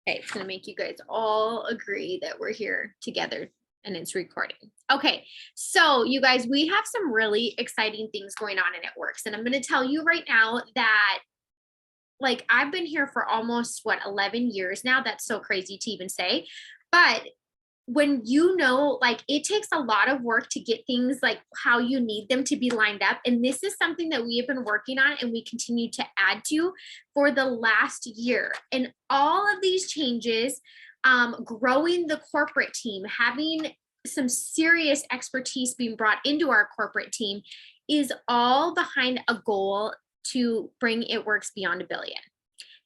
Okay, it's gonna make you guys all agree that we're here together and it's recording. Okay, so you guys, we have some really exciting things going on in It Works. And I'm gonna tell you right now that like I've been here for almost 11 years now. That's so crazy to even say. But when you know, like it takes a lot of work to get things like how you need them to be lined up. And this is something that we have been working on and we continue to add to for the last year. And all of these changes, growing the corporate team, having some serious expertise being brought into our corporate team is all behind a goal to bring It Works beyond a billion.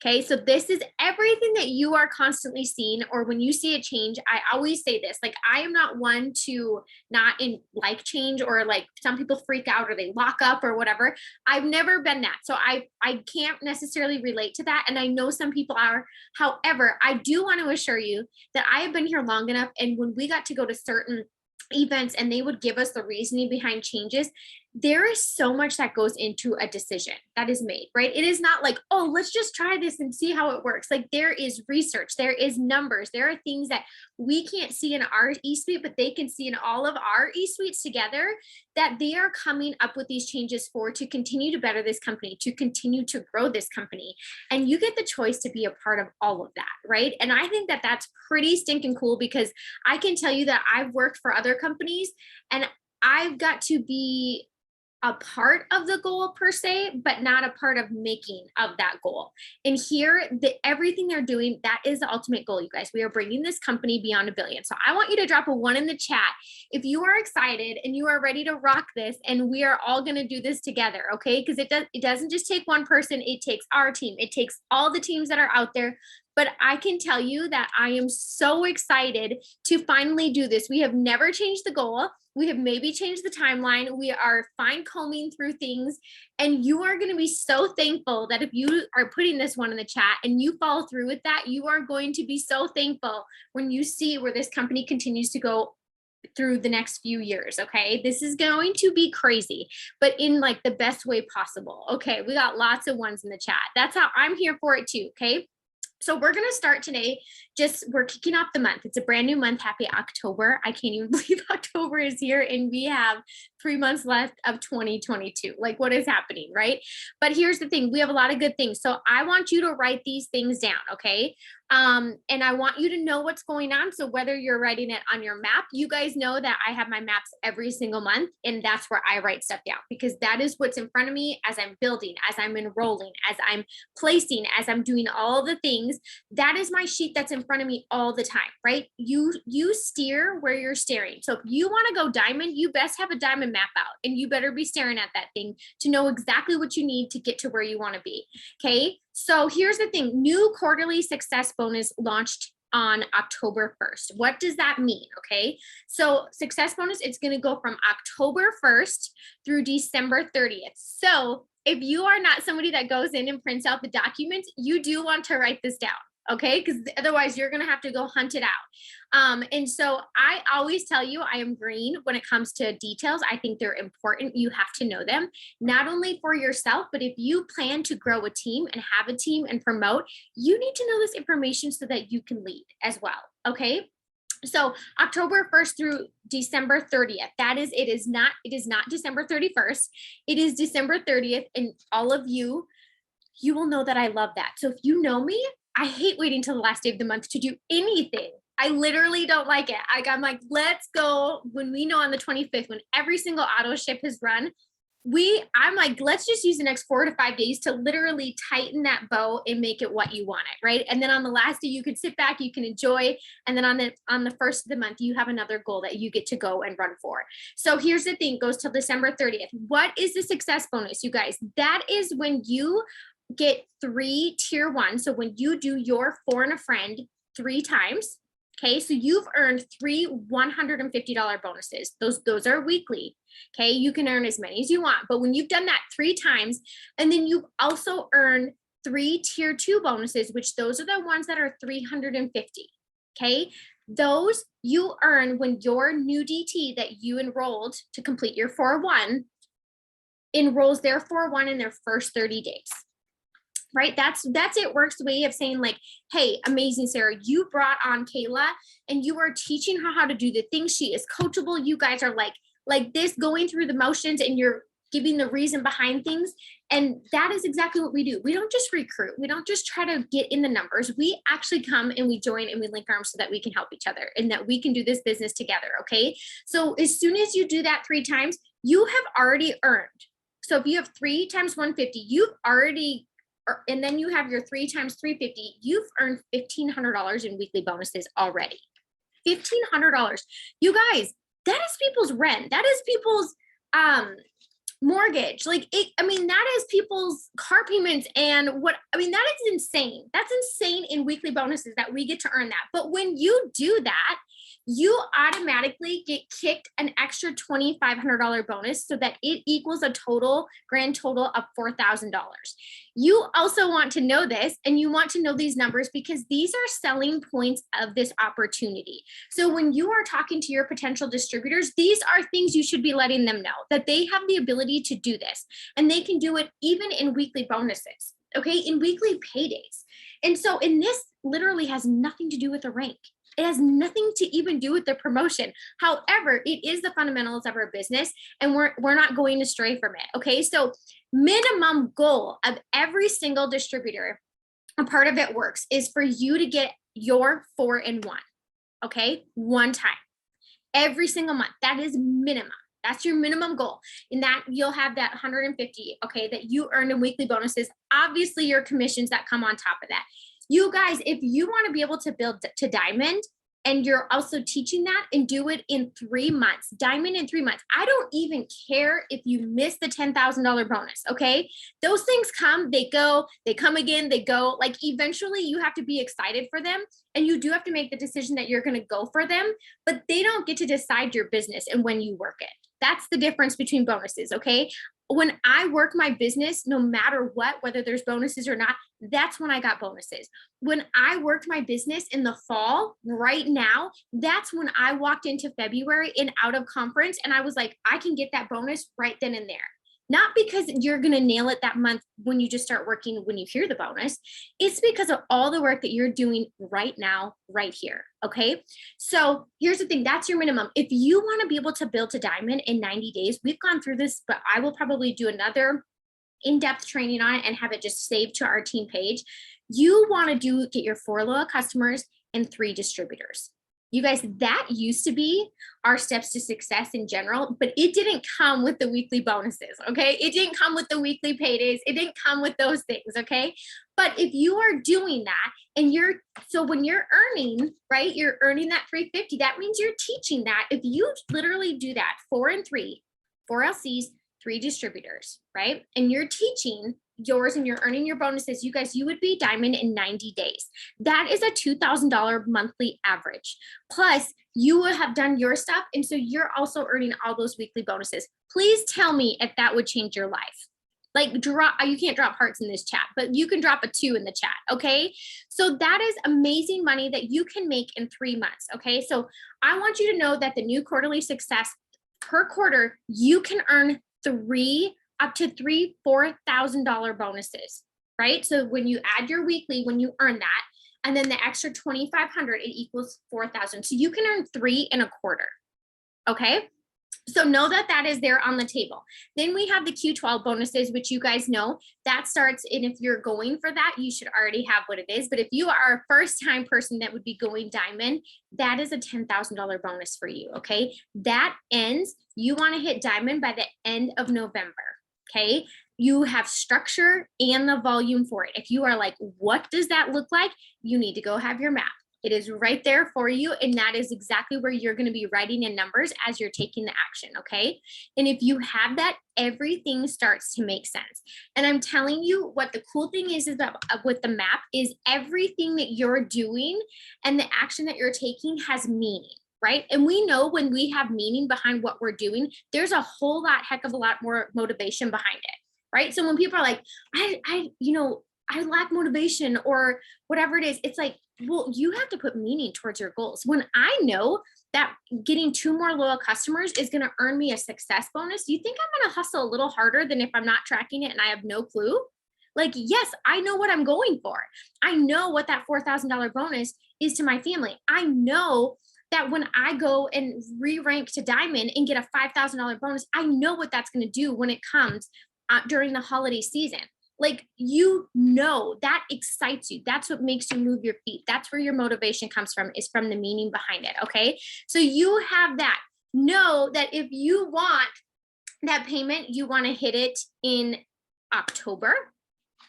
Okay, so this is everything that you are constantly seeing, or when you see a change, I always say this, like, I am not one to not like change, or like some people freak out or they lock up or whatever. I've never been that. So I can't necessarily relate to that. And I know some people are. However, I do want to assure you that I have been here long enough. And when we got to go to certain events and they would give us the reasoning behind changes, there is so much that goes into a decision that is made, right? It is not like, oh, let's just try this and see how it works. Like there is research, there is numbers, there are things that we can't see in our e-suite, but they can see in all of our e-suites together, that they are coming up with these changes for to continue to better this company, to continue to grow this company. And you get the choice to be a part of all of that, right? And I think that that's pretty stinking cool, because I can tell you that I've worked for other companies and I've got to be a part of the goal per se, but not a part of making of that goal. And here, everything they're doing, that is the ultimate goal, you guys. We are bringing this company beyond a billion. So I want you to drop a 1 in the chat if you are excited and you are ready to rock this, and we are all going to do this together, okay? Because it doesn't just take one person, it takes our team. It takes all the teams that are out there. But I can tell you that I am so excited to finally do this. We have never changed the goal. We have maybe changed the timeline. We are fine combing through things. And you are going to be so thankful that if you are putting this 1 in the chat and you follow through with that, you are going to be so thankful when you see where this company continues to go through the next few years. Okay, this is going to be crazy, but in like the best way possible. Okay, we got lots of 1s in the chat. That's how I'm here for it too. Okay, so we're going to start today. We're kicking off the month. It's a brand new month. Happy October. I can't even believe October is here and we have 3 months left of 2022. Like, what is happening, right? But here's the thing. We have a lot of good things. So I want you to write these things down, okay? And I want you to know what's going on. So whether you're writing it on your map, you guys know that I have my maps every single month, and that's where I write stuff down, because that is what's in front of me as I'm building, as I'm enrolling, as I'm placing, as I'm doing all the things. That is my sheet that's in front of me all the time, right? You steer where you're staring. So if you want to go diamond, you best have a diamond map out, and you better be staring at that thing to know exactly what you need to get to where you want to be. Okay. So here's the thing. New quarterly success bonus launched on October 1st. What does that mean? Okay. So success bonus, it's going to go from October 1st through December 30th. So if you are not somebody that goes in and prints out the documents, you do want to write this down. Okay, because otherwise you're going to have to go hunt it out. And so I always tell you, I am green when it comes to details. I think they're important. You have to know them, not only for yourself, but if you plan to grow a team and have a team and promote, you need to know this information so that you can lead as well. Okay. So October 1st through December 30th. It is not December 31st. It is December 30th. And all of you will know that I love that. So if you know me, I hate waiting till the last day of the month to do anything. I literally don't like it. I'm like, let's go when we know on the 25th, when every single auto ship has run, I'm like, let's just use the next 4 to 5 days to literally tighten that bow and make it what you want it, right? And then on the last day, you can sit back, you can enjoy. And then on the first of the month, you have another goal that you get to go and run for. So here's the thing, goes till December 30th. What is the success bonus, you guys? That is when you get 3 tier 1. So when you do your 4 and a friend 3 times, okay, so you've earned 3 $150 bonuses. Those are weekly. Okay, you can earn as many as you want, but when you've done that 3 times, and then you also earn 3 tier 2 bonuses, which those are the ones that are 350. Okay, those you earn when your new DT that you enrolled to complete your 4-1 enrolls their 4-1 in their first 30 days. right? That's It Works way of saying like, hey, amazing, Sarah, you brought on Kayla and you are teaching her how to do the things. She is coachable. You guys are like this, going through the motions, and you're giving the reason behind things. And that is exactly what we do. We don't just recruit. We don't just try to get in the numbers. We actually come and we join and we link arms so that we can help each other and that we can do this business together. Okay. So as soon as you do that 3 times, you have already earned. So if you have 3 times 150, you've already, and then you have your 3 times 350, you've earned $1,500 in weekly bonuses already. $1,500. You guys, that is people's rent. That is people's mortgage. Like it, I mean, that is people's car payments and what, I mean, that is insane. That's insane in weekly bonuses that we get to earn that. But when you do that, you automatically get kicked an extra $2,500 bonus so that it equals a grand total of $4,000. You also want to know this, and you want to know these numbers because these are selling points of this opportunity. So when you are talking to your potential distributors, these are things you should be letting them know that they have the ability to do this, and they can do it even in weekly bonuses, okay, in weekly paydays. And so, and this literally has nothing to do with the rank. It has nothing to even do with the promotion. However, it is the fundamentals of our business, and we're not going astray from it. Okay. So minimum goal of every single distributor, a part of It Works, is for you to get your 4-in-1. Okay. One time every single month. That is minimum. That's your minimum goal. And that you'll have that 150, okay, that you earn in weekly bonuses. Obviously your commissions that come on top of that. You guys, if you want to be able to build to diamond, and you're also teaching that, and do it in 3 months, diamond in 3 months. I don't even care if you miss the $10,000 bonus. Okay. Those things come, they go, they come again, they go. Like eventually you have to be excited for them, and you do have to make the decision that you're going to go for them, but they don't get to decide your business and when you work it. That's the difference between bonuses. Okay. When I work my business, no matter what, whether there's bonuses or not, that's when I got bonuses. When I worked my business in the fall, right now, that's when I walked into February and out of conference, and I was like, I can get that bonus right then and there. Not because you're going to nail it that month when you just start working, when you hear the bonus. It's because of all the work that you're doing right now, right here. Okay. So here's the thing. That's your minimum. If you want to be able to build to diamond in 90 days, we've gone through this, but I will probably do another in-depth training on it and have it just saved to our team page. You want to get your 4 loyal customers and 3 distributors. You guys, that used to be our steps to success in general, but it didn't come with the weekly bonuses. Okay. It didn't come with the weekly paydays. It didn't come with those things. Okay. But if you are doing that, and so when you're earning, right, you're earning that 350, that means you're teaching that. If you literally do that 4 and 3, 4 LCs, 3 distributors, right? And you're teaching yours and you're earning your bonuses, you guys, you would be diamond in 90 days. That is a $2,000 monthly average. Plus you will have done your stuff. And so you're also earning all those weekly bonuses. Please tell me if that would change your life. Like you can't drop hearts in this chat, but you can drop a 2 in the chat. Okay. So that is amazing money that you can make in 3 months. Okay. So I want you to know that the new quarterly success per quarter, you can earn up to $4,000 bonuses, right? So when you add your weekly, when you earn that, and then the extra 2,500, it equals 4,000. So you can earn 3 in a quarter. Okay. So know that that is there on the table. Then we have the Q12 bonuses, which you guys know that starts. And if you're going for that, you should already have what it is. But if you are a first time person that would be going diamond, that is a $10,000 bonus for you. Okay. That ends, you want to hit diamond by the end of November. Okay. You have structure and the volume for it. If you are like, what does that look like? You need to go have your map. It is right there for you. And that is exactly where you're going to be writing in numbers as you're taking the action. Okay. And if you have that, everything starts to make sense. And I'm telling you what the cool thing is that with the map is everything that you're doing and the action that you're taking has meaning. Right. And we know when we have meaning behind what we're doing, there's a whole heck of a lot more motivation behind it. Right. So when people are like, I lack motivation or whatever it is, it's like, well, you have to put meaning towards your goals. When I know that getting 2 more loyal customers is going to earn me a success bonus, do you think I'm going to hustle a little harder than if I'm not tracking it and I have no clue? Like, yes, I know what I'm going for. I know what that $4,000 bonus is to my family. I know that when I go and re-rank to diamond and get a $5,000 bonus, I know what that's going to do when it comes during the holiday season. Like, you know, that excites you. That's what makes you move your feet. That's where your motivation comes from, is from the meaning behind it. Okay. So you have that. Know that if you want that payment, you want to hit it in October.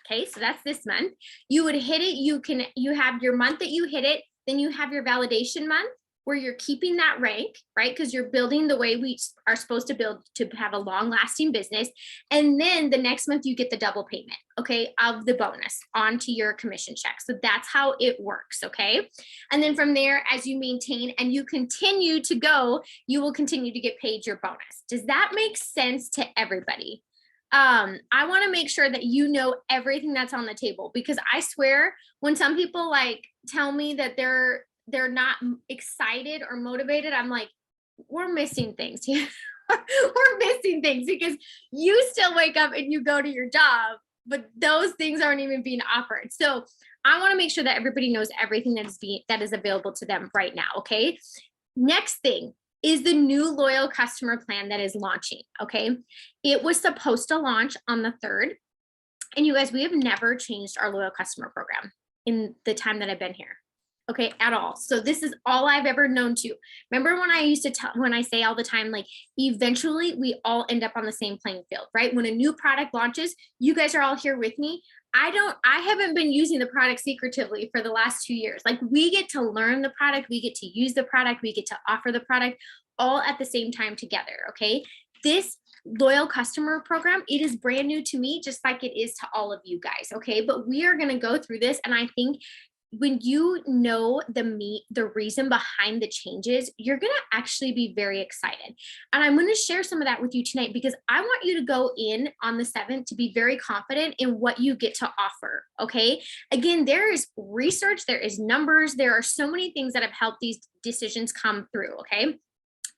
Okay, so that's this month. You would hit it. You have your month that you hit it. Then you have your validation month where you're keeping that rank, right? Because you're building the way we are supposed to build to have a long lasting business. And then the next month you get the double payment, okay, of the bonus onto your commission check. So that's how it works, okay? And then from there, as you maintain and you continue to go, you will continue to get paid your bonus. Does that make sense to everybody? I want to make sure that you know everything that's on the table, because I swear when some people like tell me that they're not excited or motivated, I'm like, we're missing things here. We're missing things, because you still wake up and you go to your job, but those things aren't even being offered. So I want to make sure that everybody knows everything that is available to them right now. Okay. Next thing is the new loyal customer plan that is launching. Okay. It was supposed to launch on the 3rd. And you guys, we have never changed our loyal customer program in the time that I've been here. Okay, at all. So this is all I've ever known to. Remember when I used to when I say all the time, like, eventually we all end up on the same playing field, right? When a new product launches, you guys are all here with me. I haven't been using the product secretively for the last 2 years. Like, we get to learn the product, we get to use the product, we get to offer the product all at the same time together. Okay. This loyal customer program, it is brand new to me, just like it is to all of you guys. Okay. But we are going to go through this. And I think when you know the reason behind the changes, you're going to actually be very excited. And I'm going to share some of that with you tonight, because I want you to go in on the 7th to be very confident in what you get to offer. Okay. Again, there is research, there is numbers, there are so many things that have helped these decisions come through. Okay.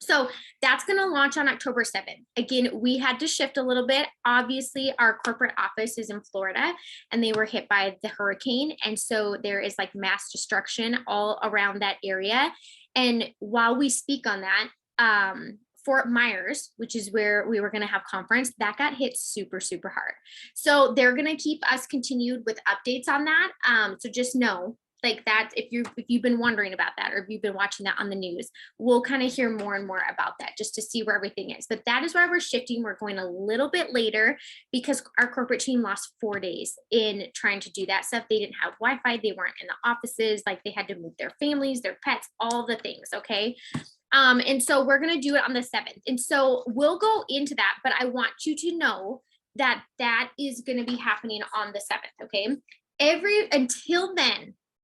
So that's going to launch on October 7th. Again, we had to shift a little bit. Obviously, our corporate office is in Florida and they were hit by the hurricane. And so there is like mass destruction all around that area. And while we speak on that, Fort Myers, which is where we were going to have conference, that got hit super, super hard. So they're going to keep us continued with updates on that. So just know, like, that if you've been wondering about that, or if you've been watching that on the news, we'll kind of hear more and more about that, just to see where everything is. But that is why we're shifting. We're going a little bit later, because our corporate team lost 4 days in trying to do that stuff. They didn't have Wi-Fi, they weren't in the offices, like they had to move their families, their pets, all the things. Okay. And so we're going to do it on the 7th. And so we'll go into that, but I want you to know that that is going to be happening on the 7th. Okay.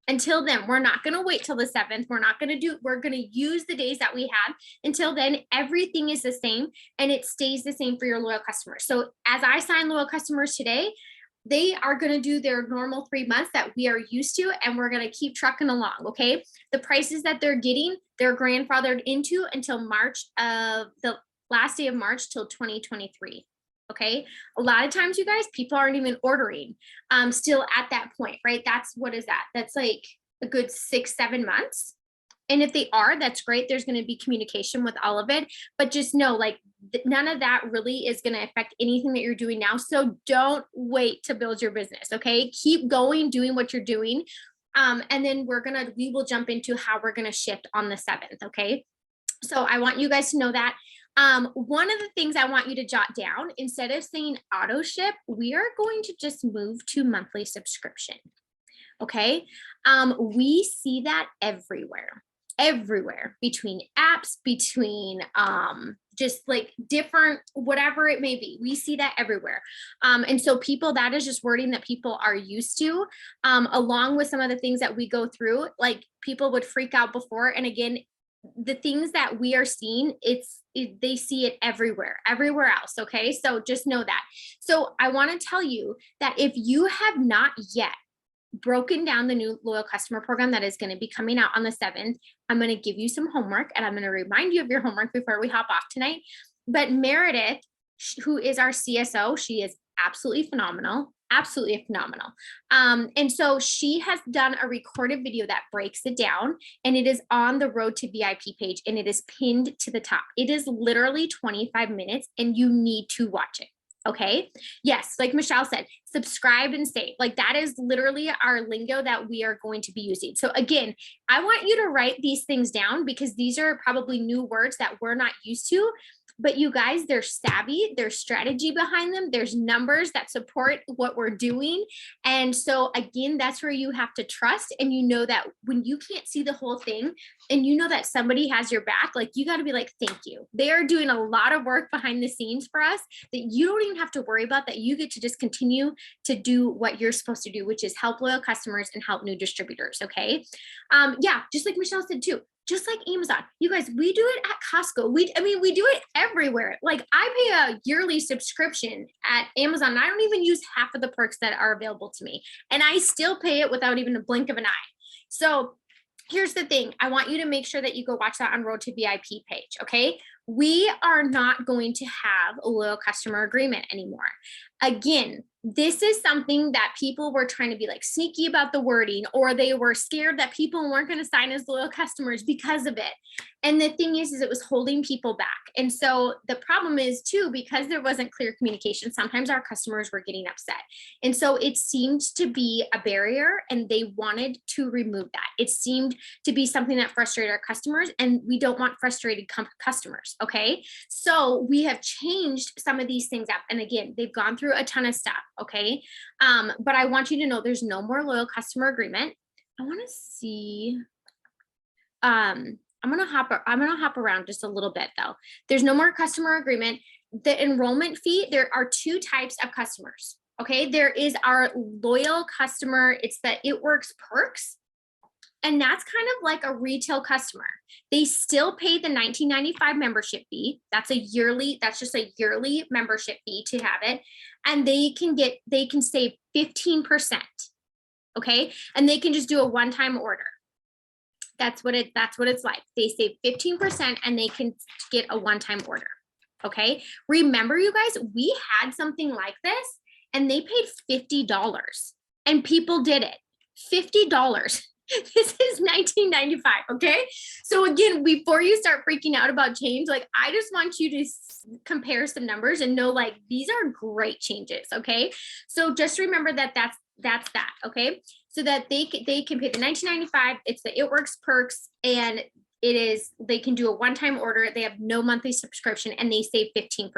Until then, we're not going to wait till the 7th. We're going to use the days that we have. Until then, everything is the same, and it stays the same for your loyal customers. So as I sign loyal customers today, they are going to do their normal 3 months that we are used to, and we're going to keep trucking along. Okay. The prices that they're getting, they're grandfathered into until the last day of March till 2023. Okay. A lot of times, you guys, people aren't even ordering still at that point, right? What is that? That's like a good 6-7 months. And if they are, that's great. There's going to be communication with all of it, but just know, like, none of that really is going to affect anything that you're doing now. So don't wait to build your business. Okay. Keep going, doing what you're doing. And then we will jump into how we're going to shift on the 7th. Okay. So I want you guys to know that. One of the things I want you to jot down, instead of saying auto ship, we are going to just move to monthly subscription. Okay. We see that everywhere, between apps, between, just like different, whatever it may be. We see that everywhere. And so that is just wording that people are used to, along with some of the things that we go through, like people would freak out before. And again, the things that we are seeing, they see it everywhere else. Okay. So just know that. So I want to tell you that if you have not yet broken down the new loyal customer program that is going to be coming out on the 7th, I'm going to give you some homework, and I'm going to remind you of your homework before we hop off tonight. But Meredith, who is our CSO, she is absolutely phenomenal. absolutely phenomenal. And so she has done a recorded video that breaks it down, and it is on the Road to VIP page, and it is pinned to the top. It is literally 25 minutes, and you need to watch it. Okay. Yes. Like Michelle said, subscribe and save. Like that is literally our lingo that we are going to be using. So again, I want you to write these things down because these are probably new words that we're not used to. But you guys, they're savvy, there's strategy behind them, there's numbers that support what we're doing. And so again, that's where you have to trust. And you know that when you can't see the whole thing and you know that somebody has your back, like you got to be like, thank you. They are doing a lot of work behind the scenes for us that you don't even have to worry about, that you get to just continue to do what you're supposed to do, which is help loyal customers and help new distributors. Okay. Yeah. Just like Michelle said too, just like Amazon, you guys, we do it at Costco. We do it everywhere. Like I pay a yearly subscription at Amazon. And I don't even use half of the perks that are available to me. And I still pay it without even a blink of an eye. So here's the thing. I want you to make sure that you go watch that on Road to VIP page. Okay. We are not going to have a loyal customer agreement anymore. Again, this is something that people were trying to be like sneaky about the wording, or they were scared that people weren't going to sign as loyal customers because of it. And the thing is it was holding people back. And so the problem is too, because there wasn't clear communication, sometimes our customers were getting upset. And so it seemed to be a barrier, and they wanted to remove that. It seemed to be something that frustrated our customers, and we don't want frustrated customers. Okay. So we have changed some of these things up. And again, they've gone through a ton of stuff. Okay. But I want you to know there's no more loyal customer agreement. I want to see, I'm going to hop around just a little bit though. There's no more customer agreement. The enrollment fee, there are two types of customers. Okay. There is our loyal customer. It's the It Works perks. And that's kind of like a retail customer. They still pay the $19.95 membership fee. That's just a yearly membership fee to have it. And they can save 15%. Okay. And they can just do a one-time order. That's what it's like. They save 15% and they can get a one-time order. Okay. Remember, you guys, we had something like this and they paid $50 and people did it. $50. This is $19.95. Okay. So again, before you start freaking out about change, like I just want you to compare some numbers and know like these are great changes. Okay. So just remember that that's that. Okay. So that they can pay the $19.95. It's the It Works perks, and they can do a one-time order. They have no monthly subscription and they save 15%.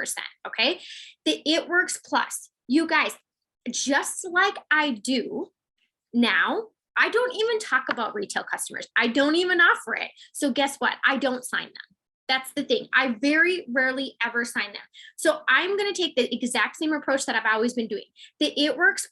Okay. The It Works Plus, you guys, just like I do now, I don't even talk about retail customers. I don't even offer it. So guess what? I don't sign them. That's the thing. I very rarely ever sign them. So I'm going to take the exact same approach that I've always been doing. The It Works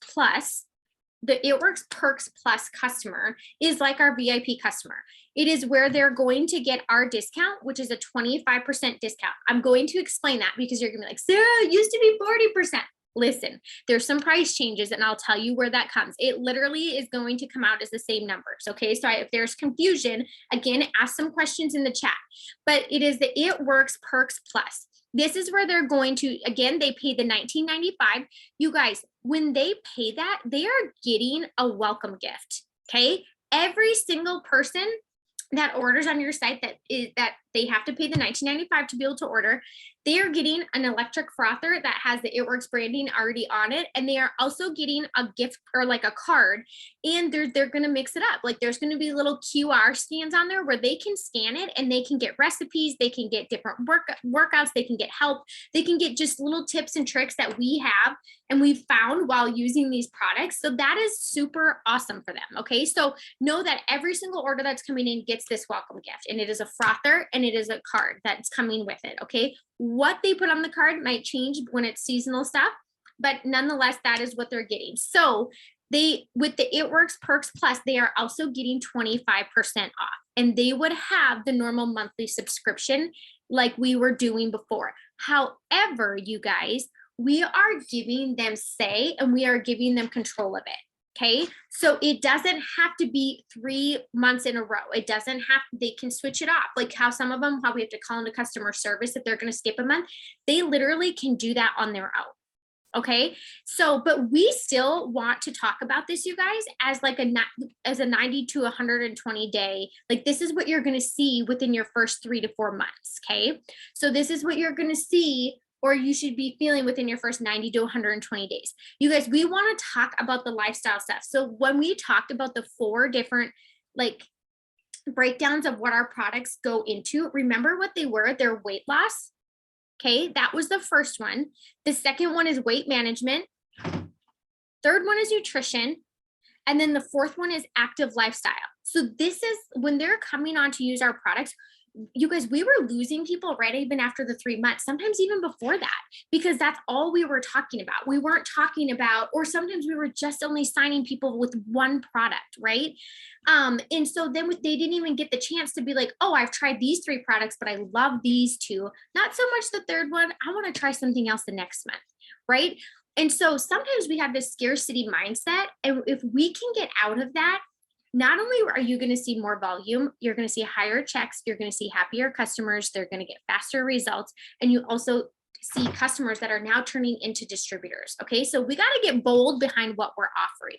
Perks Plus customer is like our VIP customer. It is where they're going to get our discount, which is a 25% discount. I'm going to explain that because you're going to be like, Sarah, it used to be 40%. Listen, there's some price changes and I'll tell you where that comes. It literally is going to come out as the same numbers. Okay. So if there's confusion, again, ask some questions in the chat, but it is the It Works Perks Plus. This is where they're going to, again, they pay the $19.95. You guys, when they pay that, they are getting a welcome gift. Okay. Every single person that orders on your site that they have to pay the $19.95 to be able to order, they are getting an electric frother that has the It Works branding already on it. And they are also getting a gift or like a card, and they're going to mix it up. Like there's going to be little QR scans on there where they can scan it and they can get recipes. They can get different workouts. They can get help. They can get just little tips and tricks that we have and we've found while using these products. So that is super awesome for them. Okay. So know that every single order that's coming in gets this welcome gift, and it is a frother and it is a card that's coming with it. Okay. What they put on the card might change when it's seasonal stuff, but nonetheless, that is what they're getting. So with the It Works Perks Plus, they are also getting 25% off, and they would have the normal monthly subscription like we were doing before. However, you guys, we are giving them say, and we are giving them control of it. Okay. So it doesn't have to be 3 months in a row. It doesn't have, they can switch it off. Like how some of them probably have to call into customer service if they're going to skip a month. They literally can do that on their own. Okay. So, but we still want to talk about this, you guys, as like as a 90 to 120 day, like this is what you're going to see within your first 3 to 4 months. Okay. So this is what you're going to see, or you should be feeling within your first 90 to 120 days. You guys, we want to talk about the lifestyle stuff. So when we talked about the 4 different like breakdowns of what our products go into, remember what they were? Their weight loss. Okay, that was the first one. The second one is weight management. Third one is nutrition. And then the fourth one is active lifestyle. So this is when they're coming on to use our products, you guys, we were losing people right even after the 3 months, sometimes even before that, because that's all we were talking about. We weren't talking about, or sometimes we were just only signing people with one product, right? And so then they didn't even get the chance to be like, oh, I've tried these 3 products, but I love these 2. Not so much the third one. I want to try something else the next month, right? And so sometimes we have this scarcity mindset. And if we can get out of that, not only are you going to see more volume, you're going to see higher checks, you're going to see happier customers, they're going to get faster results, and you also see customers that are now turning into distributors. Okay, so we got to get bold behind what we're offering.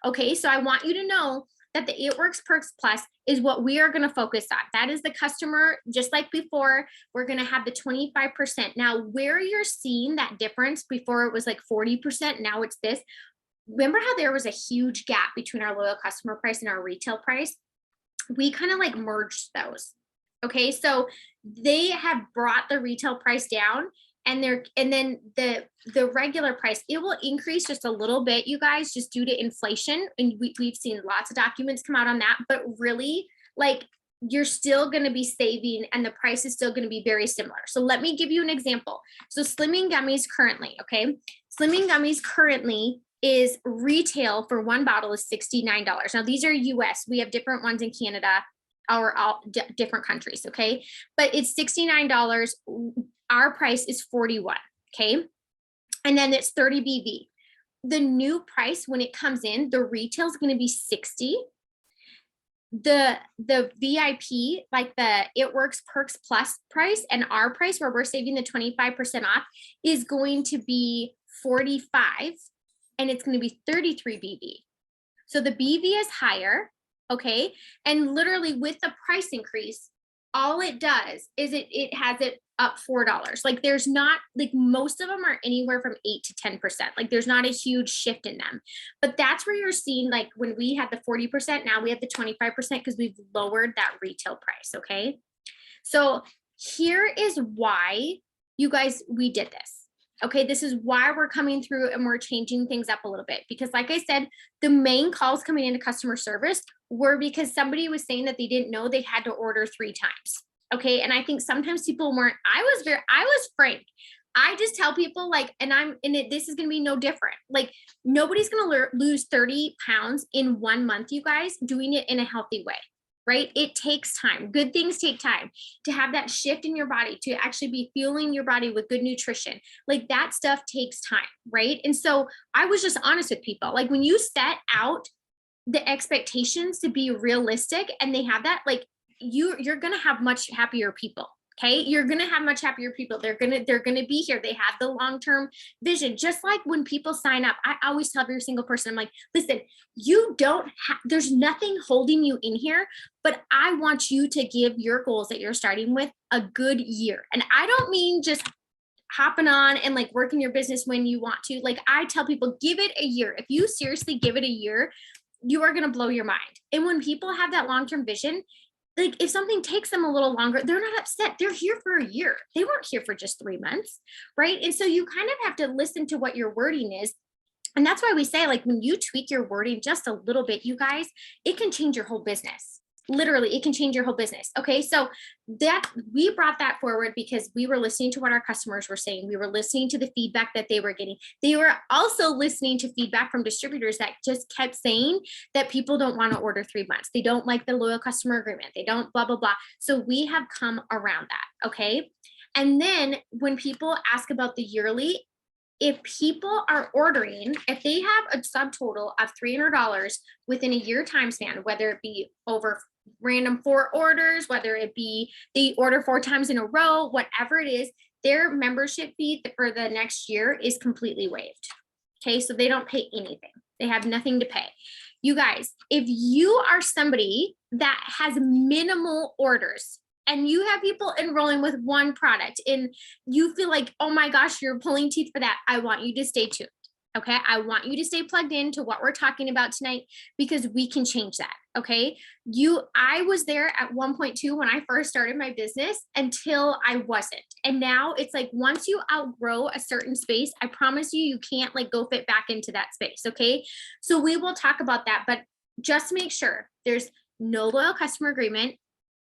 Okay, so I want you to know that the It Works Perks Plus is what we are going to focus on. That is the customer, just like before, we're going to have the 25%. Now, where you're seeing that difference, before it was like 40%, now it's this. Remember how there was a huge gap between our loyal customer price and our retail price? We kind of like merged those. Okay, so they have brought the retail price down, and then the regular price, it will increase just a little bit, you guys, just due to inflation. And we've seen lots of documents come out on that, but really, like, you're still going to be saving and the price is still going to be very similar. So let me give you an example. So Slimming Gummies currently, okay, Slimming Gummies currently is retail for one bottle is $69. Now these are US. We have different ones in Canada or all different countries. Okay. But it's $69. Our price is 41. Okay. And then it's 30 BV. The new price when it comes in, the retail is going to be 60. The VIP, like the It Works Perks Plus price, and our price where we're saving the 25% off is going to be 45. And it's going to be 33 BV. So the BV is higher, okay? And literally with the price increase, all it does is it has it up $4. Like there's not, like most of them are anywhere from 8 to 10%. Like there's not a huge shift in them. But that's where you're seeing, like when we had the 40%, now we have the 25% because we've lowered that retail price, okay? So here is why, you guys, we did this. Okay, this is why we're coming through and we're changing things up a little bit, because like I said, the main calls coming into customer service were because somebody was saying that they didn't know they had to order 3 times. Okay, and I think sometimes people weren't, I was frank. I just tell people like, and I'm in it, this is going to be no different. Like nobody's going to lose 30 pounds in 1 month, you guys, doing it in a healthy way. Right? It takes time. Good things take time to have that shift in your body, to actually be fueling your body with good nutrition. Like that stuff takes time. Right? And so I was just honest with people. Like when you set out the expectations to be realistic and they have that, like you're going to have much happier people. Okay, you're going to have much happier people. They're going to be here. They have the long-term vision. Just like when people sign up, I always tell every single person, I'm like, listen, you don't have, there's nothing holding you in here, but I want you to give your goals that you're starting with a good year. And I don't mean just hopping on and like working your business when you want to. Like I tell people, give it a year. If you seriously give it a year, you are going to blow your mind. And when people have that long-term vision, like if something takes them a little longer, they're not upset. They're here for a year. They weren't here for just 3 months, right? And so you kind of have to listen to what your wording is. And that's why we say, like, when you tweak your wording just a little bit, you guys, it can change your whole business. Literally, it can change your whole business. Okay, so that we brought that forward because we were listening to what our customers were saying. We were listening to the feedback that they were getting. They were also listening to feedback from distributors that just kept saying that people don't want to order 3 months. They don't like the loyal customer agreement. They don't blah, blah, blah. So we have come around that. Okay. And then when people ask about the yearly, if people are ordering, if they have a subtotal of $300 within a year time span, whether it be over random 4 orders, whether it be they order 4 times in a row, whatever it is, their membership fee for the next year is completely waived. Okay, so they don't pay anything. They have nothing to pay. You guys, if you are somebody that has minimal orders and you have people enrolling with one product and you feel like, oh my gosh, you're pulling teeth for that, I want you to stay tuned. Okay, I want you to stay plugged into what we're talking about tonight because we can change that. Okay, I was there at 1.2 when I first started my business until I wasn't. And now it's like once you outgrow a certain space, I promise you can't like go fit back into that space. Okay, so we will talk about that, but just make sure there's no loyal customer agreement.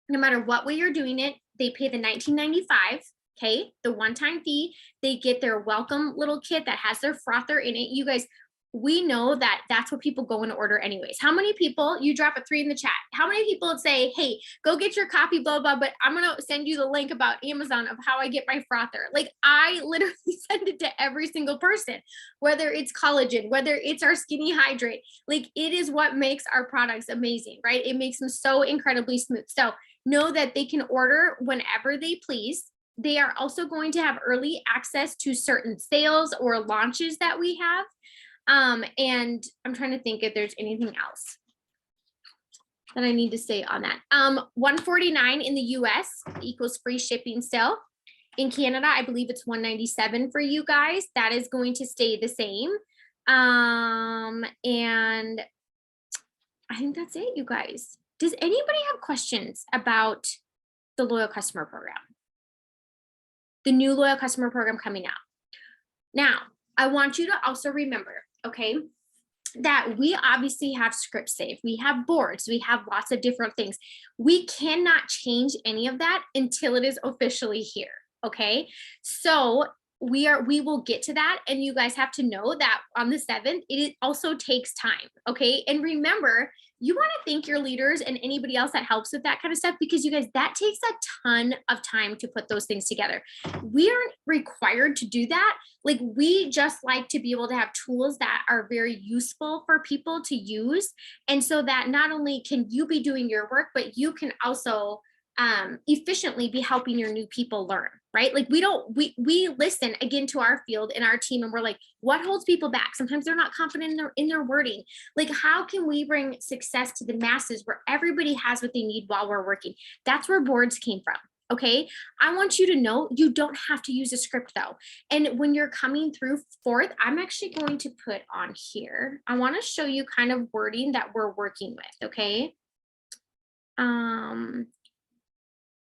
No matter what way you're doing it, they pay the $19.95. Okay, the one-time fee, they get their welcome little kit that has their frother in it. You guys, we know that that's what people go and order anyways. How many people, you drop a 3 in the chat, how many people would say, hey, go get your copy, blah, blah, but I'm going to send you the link about Amazon of how I get my frother. Like I literally send it to every single person, whether it's collagen, whether it's our Skinny Hydrate, like it is what makes our products amazing, right? It makes them so incredibly smooth. So know that they can order whenever they please. They are also going to have early access to certain sales or launches that we have. And I'm trying to think if there's anything else that I need to say on that. $149 in the US equals free shipping still. In Canada, I believe it's $197 for you guys. That is going to stay the same. And I think that's it, you guys. Does anybody have questions about the loyal customer program? The new loyal customer program coming out. Now, I want you to also remember, okay, that we obviously have ScriptSave, we have boards, we have lots of different things. We cannot change any of that until it is officially here, okay? So we will get to that, and you guys have to know that on the 7th, it also takes time, okay? And remember, you want to thank your leaders and anybody else that helps with that kind of stuff, because you guys, that takes a ton of time to put those things together. We aren't required to do that. Like we just like to be able to have tools that are very useful for people to use. And so that not only can you be doing your work, but you can also efficiently be helping your new people learn, right? Like we listen again to our field and our team, and we're like, what holds people back? Sometimes they're not confident in their wording. Like, how can we bring success to the masses where everybody has what they need while we're working? That's where boards came from. Okay, I want you to know you don't have to use a script though. And when you're coming through 4th, I'm actually going to put on here, I want to show you kind of wording that we're working with. Okay.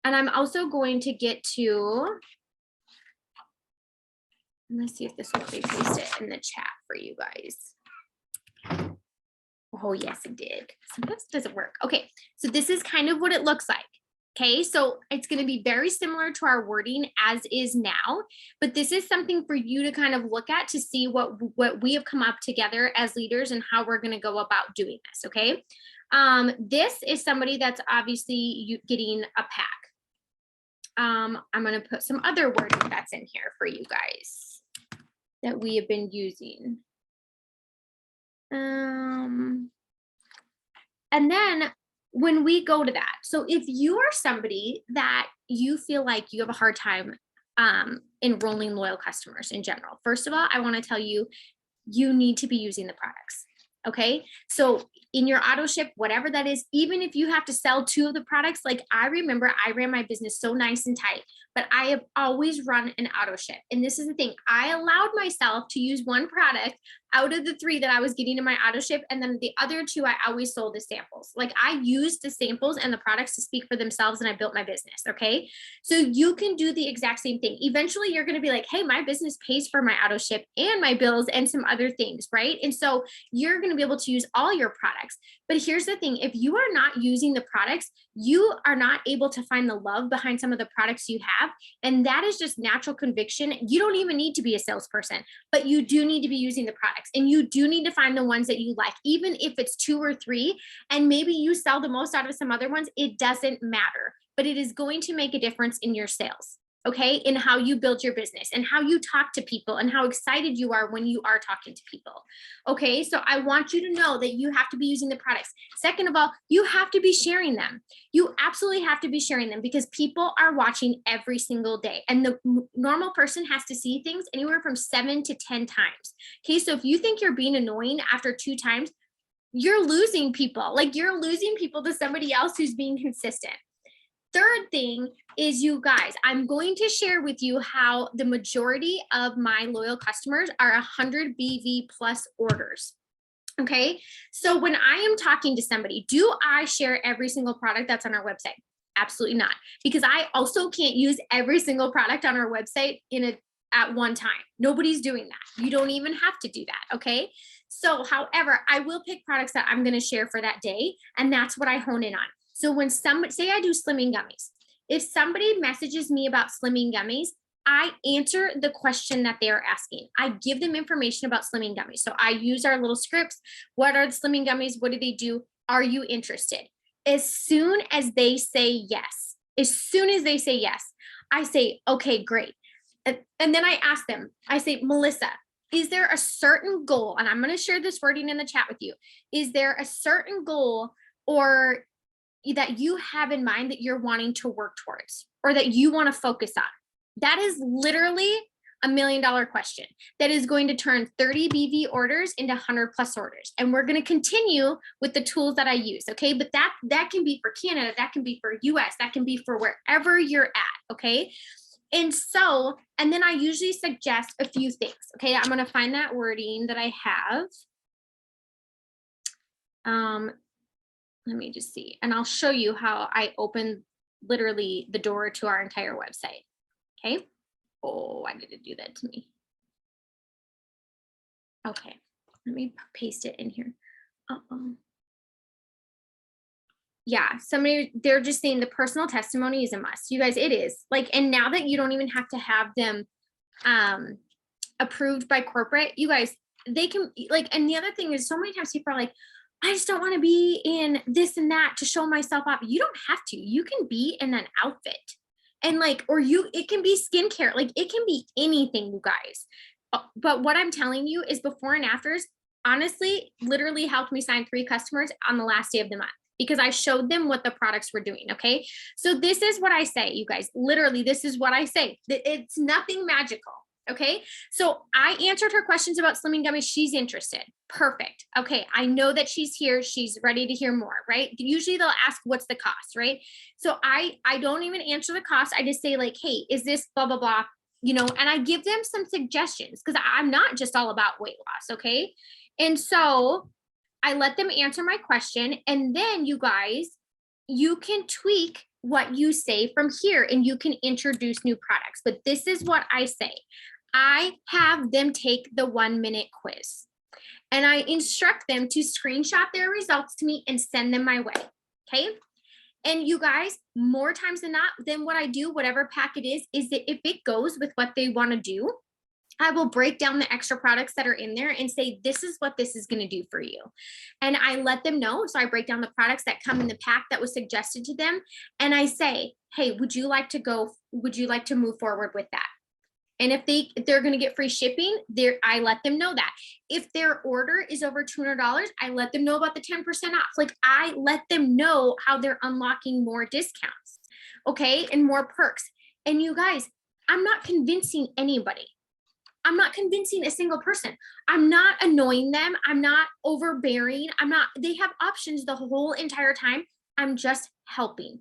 And I'm also going to get to, let's see if this will replace it in the chat for you guys. Oh, yes, it did. Sometimes it doesn't work. Okay, so this is kind of what it looks like. Okay, so it's going to be very similar to our wording as is now, but this is something for you to kind of look at to see what we have come up together as leaders and how we're going to go about doing this. Okay, this is somebody that's obviously getting a pack. I'm going to put some other wording that's in here for you guys that we have been using. And then when we go to that, so if you are somebody that you feel like you have a hard time enrolling loyal customers in general, first of all, I want to tell you, you need to be using the products. Okay, so in your auto ship, whatever that is, even if you have to sell 2 of the products, like I remember I ran my business so nice and tight, but I have always run an auto ship. And this is the thing, I allowed myself to use 1 product out of the 3 that I was getting in my auto ship. And then the other 2, I always sold as samples. Like I used the samples and the products to speak for themselves, and I built my business. Okay, so you can do the exact same thing. Eventually you're going to be like, hey, my business pays for my auto ship and my bills and some other things, right? And so you're going to be able to use all your products. But here's the thing, if you are not using the products, you are not able to find the love behind some of the products you have. And that is just natural conviction. You don't even need to be a salesperson, but you do need to be using the products, and you do need to find the ones that you like, even if it's 2 or 3, and maybe you sell the most out of some other ones, it doesn't matter, but it is going to make a difference in your sales. okay, in how you build your business and how you talk to people and how excited you are when you are talking to people. Okay, so I want you to know that you have to be using the products. Second of all, you have to be sharing them. You absolutely have to be sharing them because people are watching every single day. And the normal person has to see things anywhere from 7 to 10 times. Okay, so if you think you're being annoying after 2 times, you're losing people. Like you're losing people to somebody else who's being consistent. Third thing is, you guys, I'm going to share with you how the majority of my loyal customers are 100 BV plus orders. Okay, so when I am talking to somebody, do I share every single product that's on our website? Absolutely not, because I also can't use every single product on our website at one time. Nobody's doing that. You don't even have to do that. Okay, so however, I will pick products that I'm going to share for that day, and that's what I hone in on. So when somebody, say I do slimming gummies, if somebody messages me about slimming gummies, I answer the question that they are asking. I give them information about slimming gummies. So I use our little scripts. What are the slimming gummies? What do they do? Are you interested? As soon as they say yes, I say, okay, great. And then I ask them, I say, Melissa, is there a certain goal? And I'm going to share this wording in the chat with you. Is there a certain goal or that you have in mind that you're wanting to work towards or that you want to focus on? That is literally $1 million question that is going to turn 30 BV orders into 100 plus orders. And we're going to continue with the tools that I use. Okay. But that can be for Canada. That can be for US. That can be for wherever you're at. Okay. And so, and then I usually suggest a few things. Okay. I'm going to find that wording that I have. Let me just see. And I'll show you how I open literally the door to our entire website. Okay. Oh, why did it do that to me? Okay. Let me paste it in here. Yeah, they're just saying the personal testimony is a must. You guys, it is. Like, and now that you don't even have to have them approved by corporate, you guys, they can, like, and the other thing is so many times people are like, I just don't want to be in this and that to show myself off. You don't have to. You can be in an outfit and like, or it can be skincare. Like it can be anything, you guys. But what I'm telling you is before and afters, honestly, literally helped me sign 3 customers on the last day of the month because I showed them what the products were doing. Okay. So this is what I say, you guys, literally, this is what I say. It's nothing magical. Okay, so I answered her questions about slimming gummies. She's interested. Perfect. Okay, I know that she's here. She's ready to hear more, right? Usually they'll ask, what's the cost, right? So I don't even answer the cost. I just say like, hey, is this blah, blah, blah, you know, and I give them some suggestions because I'm not just all about weight loss, okay? And so I let them answer my question. And then you guys, you can tweak what you say from here and you can introduce new products. But this is what I say. I have them take the 1-minute quiz and I instruct them to screenshot their results to me and send them my way. Okay. And you guys, more times than not, then what I do, whatever pack it is that if it goes with what they want to do, I will break down the extra products that are in there and say, this is what this is going to do for you. And I let them know. So I break down the products that come in the pack that was suggested to them. And I say, hey, would you like to move forward with that? And if they're going to get free shipping, I let them know that. If their order is over $200, I let them know about the 10% off. Like I let them know how they're unlocking more discounts, okay, and more perks. And you guys, I'm not convincing anybody. I'm not convincing a single person. I'm not annoying them. I'm not overbearing. They have options the whole entire time. I'm just helping.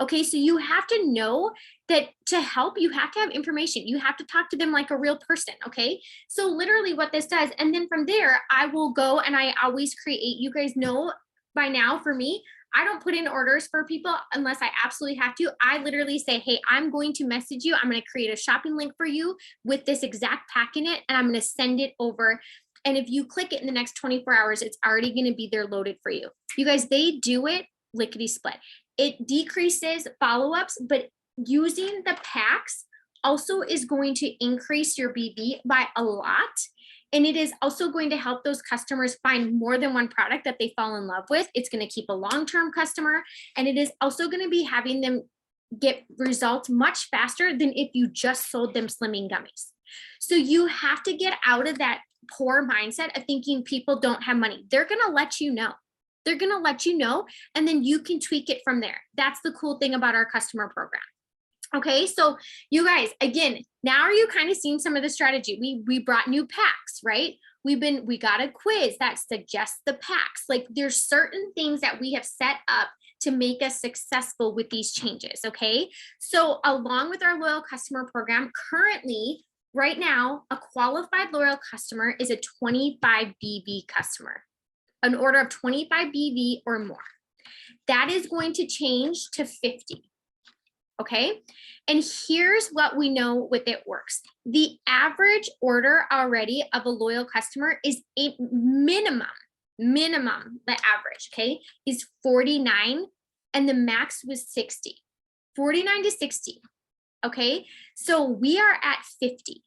Okay, so you have to know that to help, you have to have information. You have to talk to them like a real person, okay? So literally what this does, and then from there, I will go and I always create, you guys know by now for me, I don't put in orders for people unless I absolutely have to. I literally say, hey, I'm going to message you. I'm going to create a shopping link for you with this exact pack in it, and I'm going to send it over. And if you click it in the next 24 hours, it's already going to be there loaded for you. You guys, they do it lickety split. It decreases follow-ups, but using the packs also is going to increase your BV by a lot. And it is also going to help those customers find more than one product that they fall in love with. It's going to keep a long-term customer. And it is also going to be having them get results much faster than if you just sold them slimming gummies. So you have to get out of that poor mindset of thinking people don't have money. They're going to let you know. They're going to let you know, and then you can tweak it from there. That's the cool thing about our customer program. Okay, so you guys, again, now are you kind of seeing some of the strategy? We brought new packs, right? We got a quiz that suggests the packs. Like there's certain things that we have set up to make us successful with these changes. Okay, so along with our loyal customer program, currently, right now, a qualified loyal customer is a 25 BV customer, an order of 25 BV or more. That is going to change to 50. Okay, and here's what we know with it works. The average order already of a loyal customer is a minimum, the average, okay, is 49, and the max was 60, 49 to 60, okay? So we are at 50.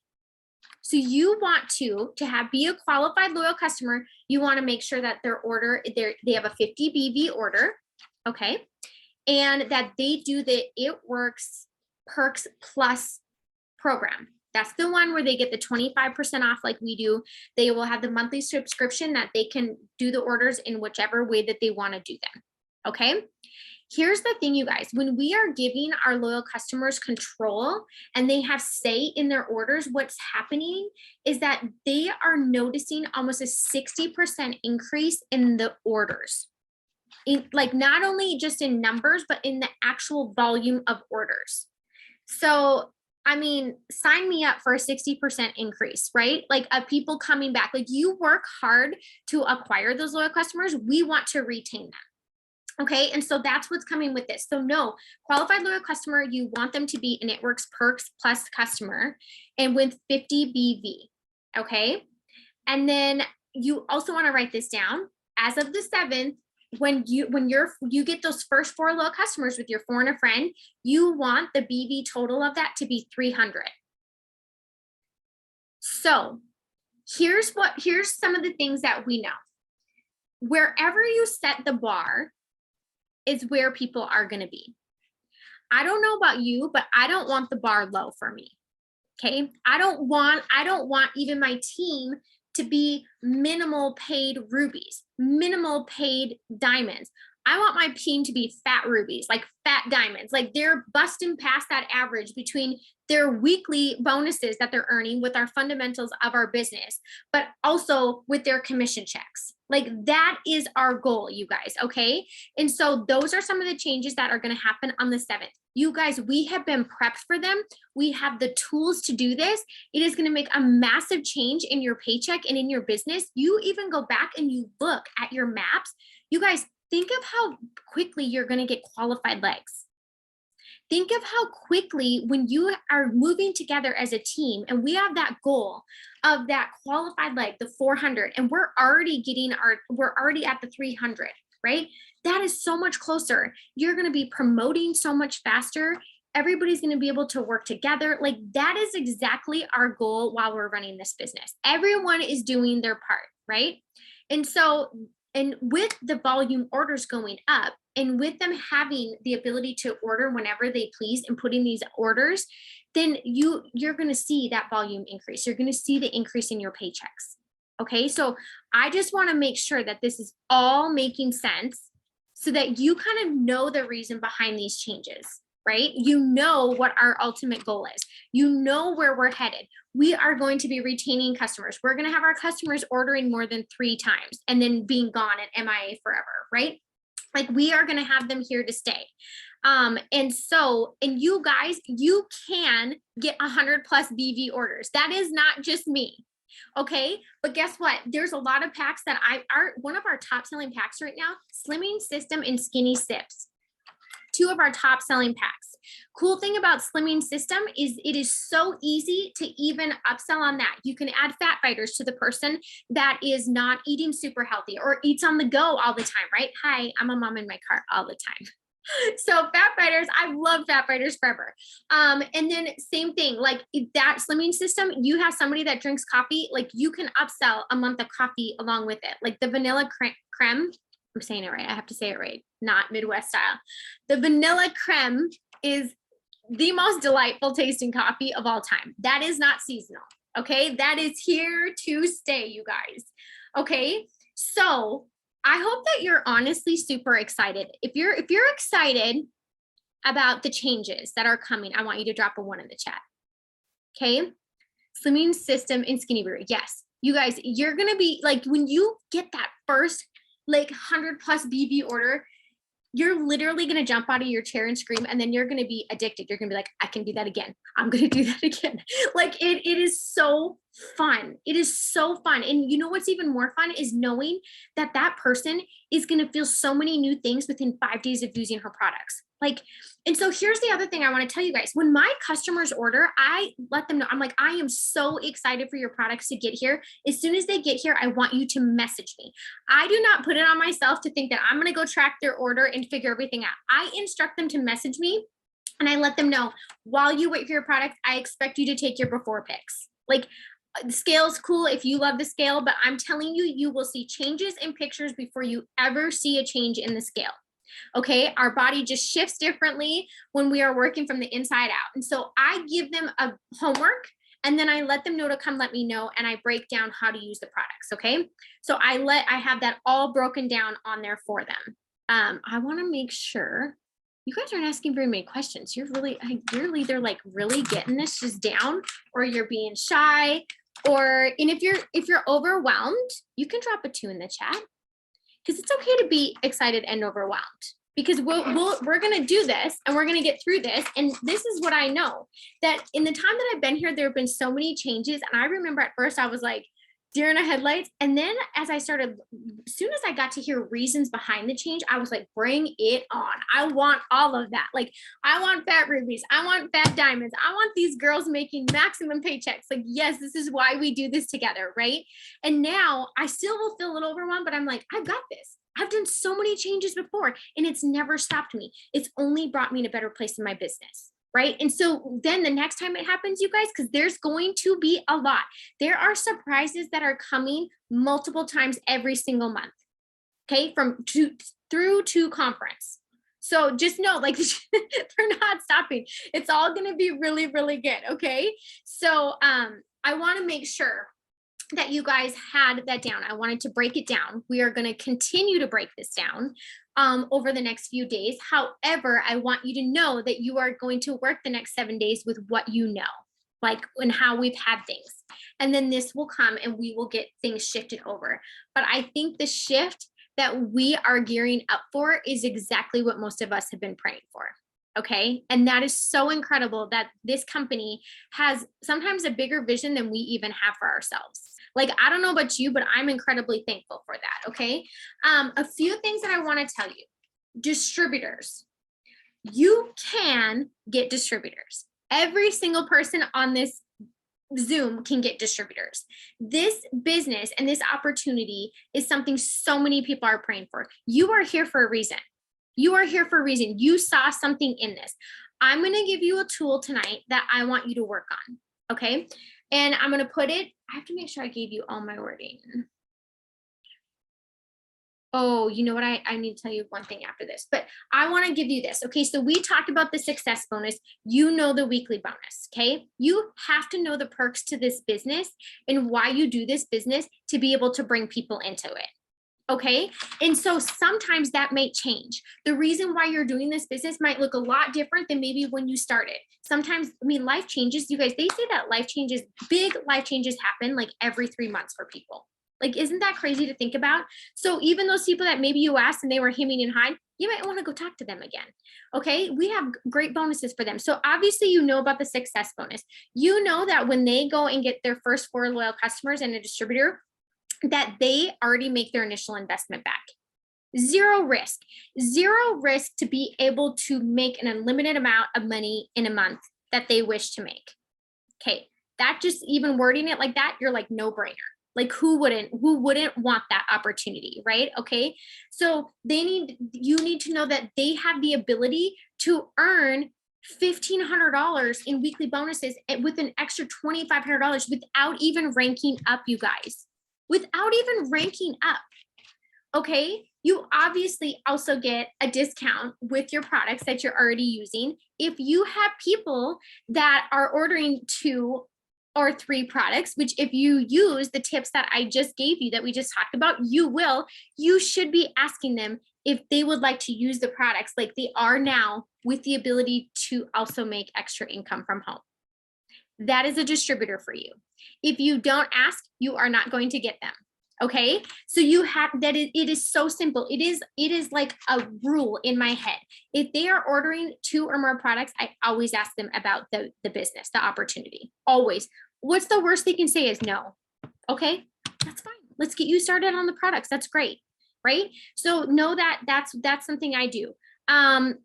So you want to be a qualified loyal customer, you want to make sure that their order, they have a 50 BV order, okay? And that they do the It Works Perks Plus program. That's the one where they get the 25% off like we do. They will have the monthly subscription that they can do the orders in whichever way that they want to do them. Okay. Here's the thing, you guys, when we are giving our loyal customers control and they have say in their orders, what's happening is that they are noticing almost a 60% increase in the orders. Like not only just in numbers, but in the actual volume of orders. So, I mean, sign me up for a 60% increase, right? Like of people coming back, like you work hard to acquire those loyal customers. We want to retain them. Okay. And so that's what's coming with this. So no, qualified loyal customer, you want them to be an It Works Perks Plus customer and with 50 BV. Okay. And then you also want to write this down as of the 7th. When you get those first 4 loyal customers with your 4 and a friend, you want the BV total of that to be 300. So here's some of the things that we know. Wherever you set the bar is where people are going to be. I don't know about you, but I don't want the bar low for me. Okay. I don't want even my team to be minimal paid rubies, minimal paid diamonds. I want my team to be fat rubies, like fat diamonds, like they're busting past that average between their weekly bonuses that they're earning with our fundamentals of our business, but also with their commission checks. Like that is our goal, you guys. Okay. And so those are some of the changes that are going to happen on the 7th. You guys, we have been prepped for them. We have the tools to do this. It is going to make a massive change in your paycheck and in your business. You even go back and you look at your maps. You guys, think of how quickly you're going to get qualified legs. Think of how quickly when you are moving together as a team and we have that goal of that qualified leg, the 400, and we're already at the 300, right? That is so much closer. You're going to be promoting so much faster. Everybody's going to be able to work together. Like that is exactly our goal while we're running this business. Everyone is doing their part, right? And so, and with the volume orders going up and with them having the ability to order whenever they please and putting these orders, then you're going to see that volume increase. You're going to see the increase in your paychecks. Okay. So I just want to make sure that this is all making sense so that you kind of know the reason behind these changes, right? You know what our ultimate goal is. You know where we're headed. We are going to be retaining customers. We're going to have our customers ordering more than 3 times and then being gone at MIA forever, right? Like we are going to have them here to stay. And you guys, you can get 100 plus BV orders. That is not just me. Okay. But guess what? There's a lot of packs that one of our top selling packs right now, Slimming System and Skinny Sips. 2 of our top selling packs. Cool thing about Slimming System is it is so easy to even upsell on that. You can add fat fighters to the person that is not eating super healthy or eats on the go all the time, right? Hi, I'm a mom in my car all the time. So fat fighters, I love fat fighters forever. And then same thing, like that Slimming System, you have somebody that drinks coffee, like you can upsell a month of coffee along with it, like the vanilla creme. I'm saying it right. I have to say it right, not Midwest style. The vanilla creme is the most delightful tasting coffee of all time. That is not seasonal. Okay. That is here to stay, you guys. Okay. So I hope that you're honestly super excited. If you're excited about the changes that are coming, I want you to drop a 1 in the chat. Okay. Slimming system in Skinny Brew. Yes. You guys, you're going to be like, when you get that first like 100+ BV order, you're literally going to jump out of your chair and scream, and then you're going to be addicted. You're going to be like, I can do that again. I'm going to do that again. Like it is so fun. It is so fun. And you know what's even more fun is knowing that that person is going to feel so many new things within 5 days of using her products. Like, and so here's the other thing I want to tell you guys. When my customers order, I let them know, I'm like, I am so excited for your products to get here. As soon as they get here, I want you to message me. I do not put it on myself to think that I'm going to go track their order and figure everything out. I instruct them to message me, and I let them know, while you wait for your product, I expect you to take your before pics. Like, the scale's cool if you love the scale, but I'm telling you, you will see changes in pictures before you ever see a change in the scale. Okay, our body just shifts differently when we are working from the inside out. And so I give them a homework, and then I let them know to come let me know, and I break down how to use the products. Okay, so I have that all broken down on there for them. I want to make sure you guys aren't asking very many questions. You're either like really getting this just down, or you're being shy, and if you're overwhelmed, you can drop a 2 in the chat. Because it's okay to be excited and overwhelmed, because we're going to do this, and we're going to get through this. And this is what I know, that in the time that I've been here, there have been so many changes. And I remember at first I was like deer in the headlights. And then as soon as I got to hear reasons behind the change, I was like, bring it on. I want all of that. Like, I want fat rubies. I want fat diamonds. I want these girls making maximum paychecks. Like, yes, this is why we do this together. Right. And now I still will feel a little overwhelmed, but I'm like, I've got this. I've done so many changes before, and it's never stopped me. It's only brought me in a better place in my business. Right. And so then the next time it happens, you guys, because there's going to be a lot, there are surprises that are coming multiple times every single month. Okay. Through to conference. So just know, like, they're not stopping. It's all going to be really, really good. Okay. So I want to make sure that you guys had that down. I wanted to break it down. We are going to continue to break this down over the next few days. However, I want you to know that you are going to work the next 7 days with what you know, like, and how we've had things. And then this will come, and we will get things shifted over. But I think the shift that we are gearing up for is exactly what most of us have been praying for. Okay. And that is so incredible that this company has sometimes a bigger vision than we even have for ourselves. Like, I don't know about you, but I'm incredibly thankful for that. Okay. A few things that I want to tell you. Distributors. You can get distributors. Every single person on this Zoom can get distributors. This business and this opportunity is something so many people are praying for. You are here for a reason. You are here for a reason. You saw something in this. I'm going to give you a tool tonight that I want you to work on. Okay. And I'm going to put it, I have to make sure I gave you all my wording. Oh, you know what? I need to tell you one thing after this, but I want to give you this. Okay. So we talked about the success bonus. You know, the weekly bonus. Okay. You have to know the perks to this business and why you do this business to be able to bring people into it. Okay. And so sometimes that may change. The reason why you're doing this business might look a lot different than maybe when you started. Sometimes, I mean, life changes. You guys, they say that big life changes happen like every 3 months for people. Like, isn't that crazy to think about? So even those people that maybe you asked and they were hemming and hawing, you might want to go talk to them again. Okay. We have great bonuses for them. So obviously, you know about the success bonus. You know that when they go and get their first 4 loyal customers and a distributor, that they already make their initial investment back. Zero risk to be able to make an unlimited amount of money in a month that they wish to make. Okay. That just even wording it like that, you're like, no brainer. Like, who wouldn't want that opportunity, right? Okay. So you need to know that they have the ability to earn $1,500 in weekly bonuses with an extra $2,500 without even ranking up, you guys. Without even ranking up. Okay, you obviously also get a discount with your products that you're already using. If you have people that are ordering 2 or 3 products, which if you use the tips that I just gave you that we just talked about, you should be asking them if they would like to use the products like they are now with the ability to also make extra income from home. That is a distributor for you. If you don't ask, you are not going to get them. Okay, so you have that. It is so simple. It is like a rule in my head. If they are ordering 2 or more products, I always ask them about the business, the opportunity. Always. What's the worst they can say is no. Okay, that's fine. Let's get you started on the products. That's great, right? So know that that's something I do. And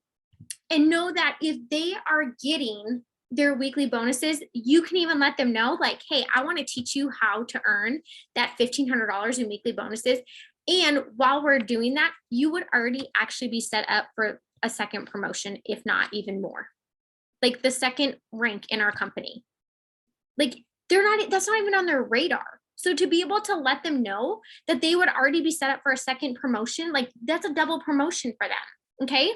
know that if they are getting their weekly bonuses, you can even let them know, like, hey, I want to teach you how to earn that $1,500 in weekly bonuses. And while we're doing that, you would already actually be set up for a second promotion, if not even more. Like the second rank in our company. Like that's not even on their radar. So to be able to let them know that they would already be set up for a second promotion, like that's a double promotion for them. Okay.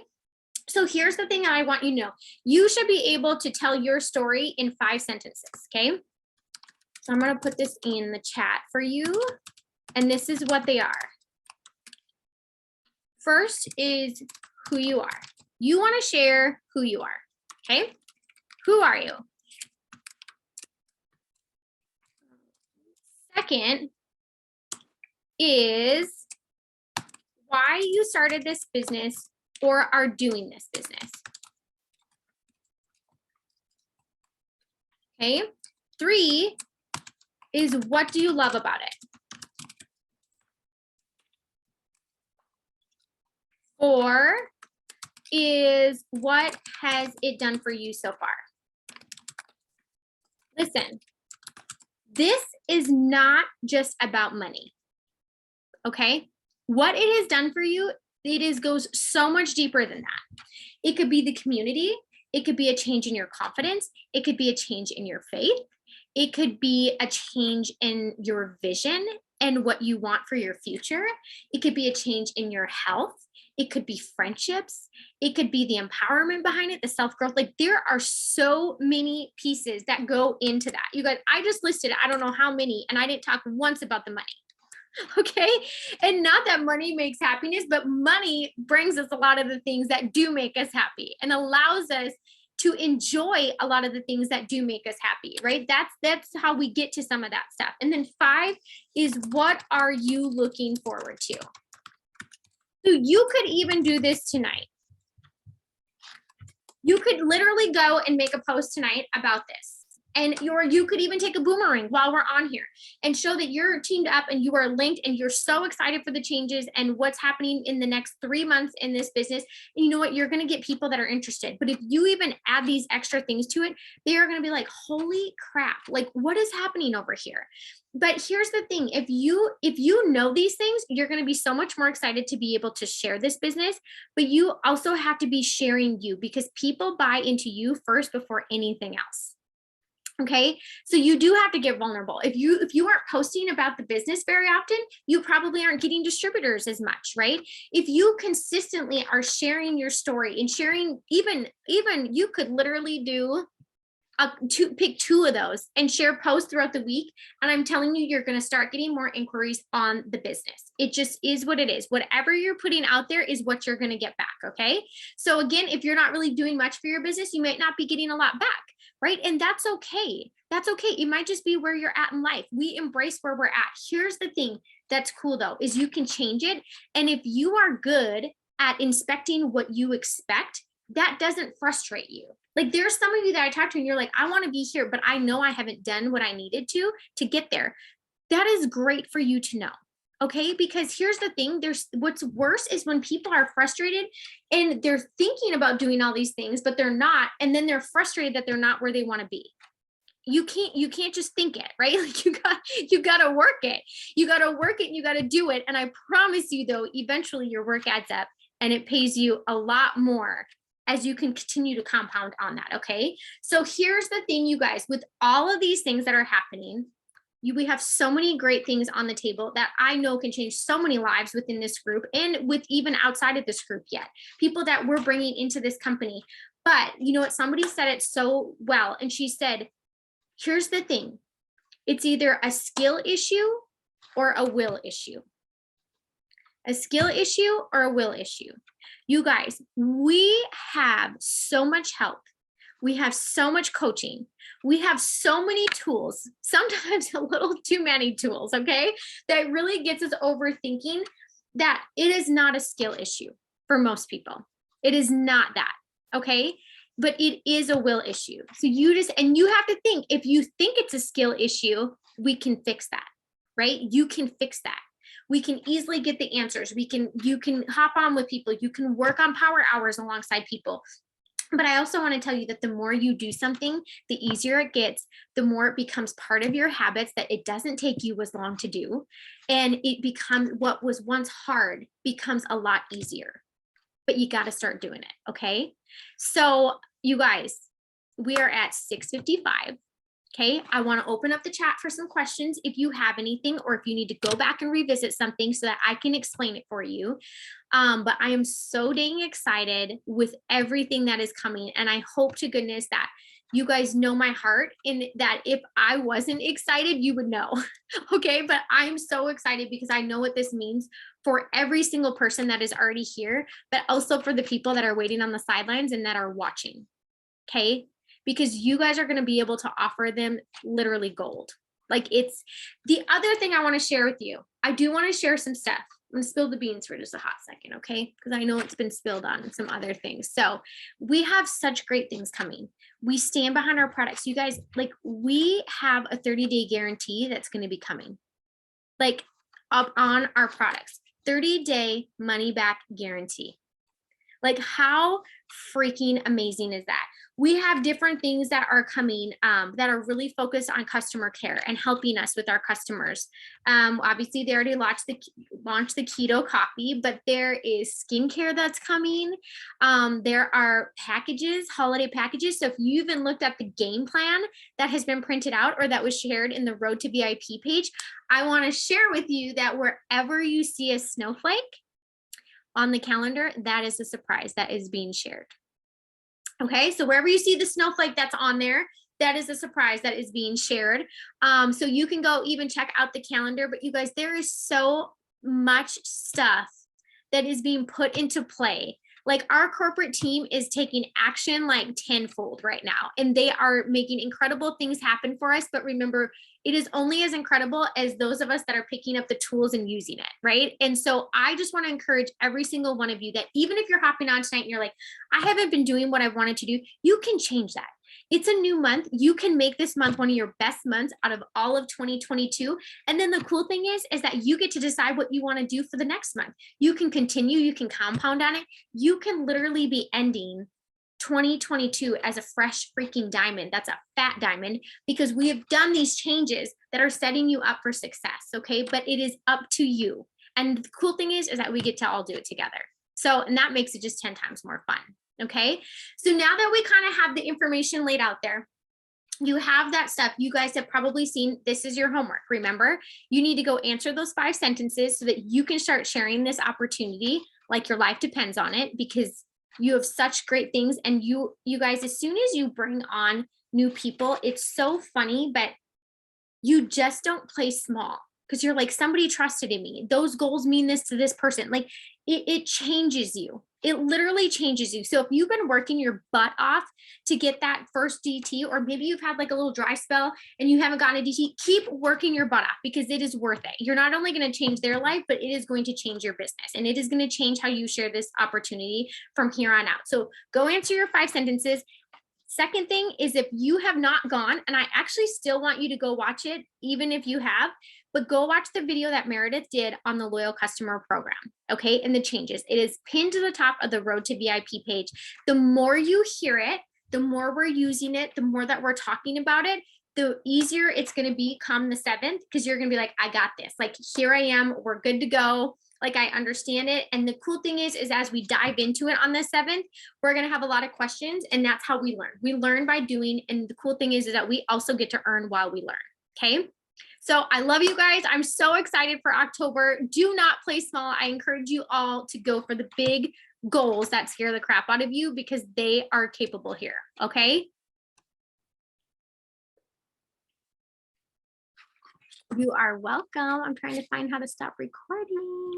So here's the thing I want you to know. You should be able to tell your story in 5 sentences, okay? So I'm going to put this in the chat for you, and this is what they are. First is who you are. You want to share who you are, okay? Who are you? Second is why you started this business or are doing this business. Okay. 3 is what do you love about it? 4 is what has it done for you so far? Listen, this is not just about money. Okay. What it has done for you, goes so much deeper than that. It could be the community. It could be a change in your confidence. It could be a change in your faith. It could be a change in your vision and what you want for your future. It could be a change in your health. It could be friendships. It could be the empowerment behind it, the self-growth. Like there are so many pieces that go into that. You guys, I just listed, I don't know how many, and I didn't talk once about the money. Okay. And not that money makes happiness, but money brings us a lot of the things that do make us happy and allows us to enjoy a lot of the things that do make us happy, right? That's how we get to some of that stuff. And then 5 is what are you looking forward to? So you could even do this tonight. You could literally go and make a post tonight about this. And you could even take a boomerang while we're on here and show that you're teamed up and you are linked and you're so excited for the changes and what's happening in the next 3 months in this business. And you know what? You're going to get people that are interested. But if you even add these extra things to it, they are going to be like, holy crap, like what is happening over here? But here's the thing, if you know these things, you're going to be so much more excited to be able to share this business, but you also have to be sharing you because people buy into you first before anything else. Okay, so you do have to get vulnerable. If you aren't posting about the business very often, you probably aren't getting distributors as much, right? If you consistently are sharing your story and sharing, even you could literally do pick 2 of those and share posts throughout the week. And I'm telling you, you're going to start getting more inquiries on the business. It just is what it is. Whatever you're putting out there is what you're going to get back. Okay. So again, if you're not really doing much for your business, you might not be getting a lot back. Right. And that's okay. That's okay. It might just be where you're at in life. We embrace where we're at. Here's the thing that's cool though, is you can change it. And if you are good at inspecting what you expect, that doesn't frustrate you. Like there's some of you that I talk to and you're like, I want to be here, but I know I haven't done what I needed to get there. That is great for you to know. Okay, because here's the thing, what's worse is when people are frustrated and they're thinking about doing all these things, but they're not, and then they're frustrated that they're not where they want to be. You can't just think it, right? Like you got to work it. You got to work it and you got to do it. And I promise you though, eventually your work adds up and it pays you a lot more as you can continue to compound on that. Okay. So here's the thing, you guys, with all of these things that are happening, we have so many great things on the table that I know can change so many lives within this group and with even outside of this group yet, people that we're bringing into this company. But you know what? Somebody said it so well. And she said, here's the thing. It's either a skill issue or a will issue. A skill issue or a will issue. You guys, we have so much help. We have so much coaching. We have so many tools, sometimes a little too many tools, okay? That really gets us overthinking that it is not a skill issue for most people. It is not that, okay? But it is a will issue. So you have to think, if you think it's a skill issue, we can fix that, right? You can fix that. We can easily get the answers. You can hop on with people. You can work on power hours alongside people. But I also want to tell you that the more you do something, the easier it gets, the more it becomes part of your habits, that it doesn't take you as long to do. And it becomes, what was once hard becomes a lot easier. But you got to start doing it. Okay. So you guys, we are at 6:55. Okay, I want to open up the chat for some questions if you have anything, or if you need to go back and revisit something so that I can explain it for you. But I am so dang excited with everything that is coming. And I hope to goodness that you guys know my heart, and that if I wasn't excited, you would know. Okay, but I'm so excited because I know what this means for every single person that is already here, but also for the people that are waiting on the sidelines and that are watching. Okay. Because you guys are going to be able to offer them literally gold. Like, it's the other thing I want to share with you. I do want to share some stuff. I'm going to spill the beans for just a hot second, okay? Because I know it's been spilled on some other things. So we have such great things coming. We stand behind our products. You guys, like, we have a 30-day guarantee that's going to be coming, like, up on our products. 30-day money back guarantee. Like, how freaking amazing is that? We have different things that are coming that are really focused on customer care and helping us with our customers. Obviously, they already launched the keto coffee, but there is skincare that's coming. There are packages, holiday packages. So if you even looked at the game plan that has been printed out or that was shared in the Road to VIP page, I want to share with you that wherever you see a snowflake on the calendar, that is a surprise that is being shared. Okay, so wherever you see the snowflake that's on there, that is a surprise that is being shared. So you can go even check out the calendar. But you guys, there is so much stuff that is being put into play. Like, our corporate team is taking action like tenfold right now, and they are making incredible things happen for us. But remember, it is only as incredible as those of us that are picking up the tools and using it, right? And so I just want to encourage every single one of you that even if you're hopping on tonight and you're like, I haven't been doing what I wanted to do, you can change that. It's a new month. You can make this month one of your best months out of all of 2022. And then the cool thing is that you get to decide what you want to do for the next month. You can continue, you can compound on it. You can literally be ending 2022 as a fresh freaking diamond. That's a fat diamond, because we have done these changes that are setting you up for success. Okay. But it is up to you. And the cool thing is that we get to all do it together. So, and that makes it just 10 times more fun. Okay. So now that we kind of have the information laid out there, you have that stuff. You guys have probably seen, this is your homework. Remember, you need to go answer those 5 sentences so that you can start sharing this opportunity like your life depends on it, because you have such great things. And you guys, as soon as you bring on new people, it's so funny, but you just don't play small, because you're like, somebody trusted in me. Those goals mean this to this person. Like, it changes you. It literally changes you. So if you've been working your butt off to get that first DT, or maybe you've had like a little dry spell and you haven't gotten a DT, keep working your butt off, because it is worth it. You're not only going to change their life, but it is going to change your business, and it is going to change how you share this opportunity from here on out. So go answer your 5 sentences. Second thing is, if you have not gone, and I actually still want you to go watch it, even if you have, but go watch the video that Meredith did on the Loyal Customer Program, okay, and the changes. It is pinned to the top of the Road to VIP page. The more you hear it, the more we're using it, the more that we're talking about it, the easier it's going to be come the 7th, because you're going to be like, I got this. Like, here I am. We're good to go. Like, I understand it. And the cool thing is as we dive into it on the 7th, we're going to have a lot of questions, and that's how we learn. We learn by doing. And the cool thing is that we also get to earn while we learn. Okay. So I love you guys. I'm so excited for October. Do not play small. I encourage you all to go for the big goals that scare the crap out of you because they are capable here. Okay. You are welcome. I'm trying to find how to stop recording.